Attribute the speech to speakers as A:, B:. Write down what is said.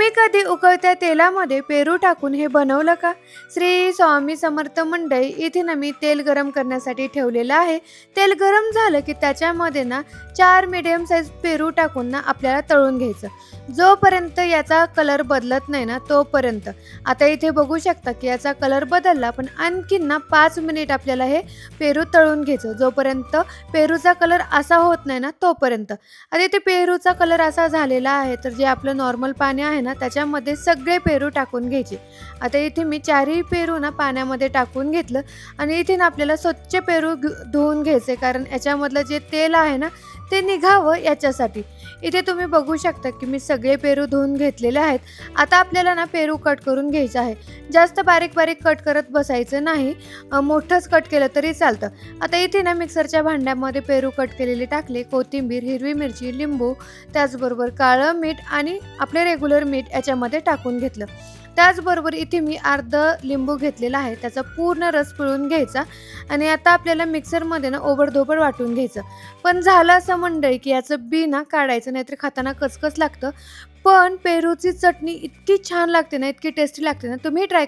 A: तुम्ही कधी उकळत्या तेलामध्ये पेरू टाकून हे बनवलं का? श्री स्वामी समर्थ मंडळी, इथे ना मी तेल गरम करण्यासाठी ठेवलेलं आहे. तेल गरम झालं की त्याच्यामध्ये ना 4 मीडियम साईज पेरू टाकून ना आपल्याला तळून घ्यायचं. जोपर्यंत याचा कलर बदलत नाही ना तोपर्यंत. आता इथे बघू शकता की याचा कलर बदलला, पण आणखीन ना 5 मिनिट आपल्याला हे पेरू तळून घ्यायचं. जोपर्यंत पेरूचा कलर असा होत नाही ना तोपर्यंत. आता इथे पेरूचा कलर असा झालेला आहे, तर जे आपलं नॉर्मल पाणी आहे ना त्याच्यामध्ये सगळे पेरू टाकून घ्यायचे. आता इथे मी 4ही पेरू ना पाण्यामध्ये टाकून घेतलं आणि इथे ना आपल्याला स्वच्छ पेरू धुवून घ्यायचे, कारण याच्यामधलं जे तेल आहे ना ते निघावं याच्यासाठी. इथे तुम्ही बघू शकता की मी सगळे पेरू धुवून घेतलेले आहेत. आता आपल्याला ना पेरू कट करून घ्यायचं आहे. जास्त बारीक बारीक कट करत बसायचं नाही, मोठंच कट केलं तरी चालतं. आता इथे ना मिक्सरच्या भांड्यामध्ये पेरू कट केलेले टाकले, कोथिंबीर, हिरवी मिरची, लिंबू, त्याचबरोबर काळं मीठ आणि आपले रेग्युलर मीठ याच्यामध्ये टाकून घेतलं. त्याचबरोबर इथे मी अर्धं लिंबू घेतलेला आहे, त्याचा पूर्ण रस पिळून घ्यायचा आणि आता आपल्याला मिक्सरमध्ये ना ओबडधोबड वाटून घ्यायचं. पण झालं असं मंडळी की याचं बी ना काढायचं, नाहीतर खाताना कचकच लागतं. पण पेरूची चटणी इतकी छान लागते ना, इतकी टेस्टी लागते ना, तुम्ही ट्राय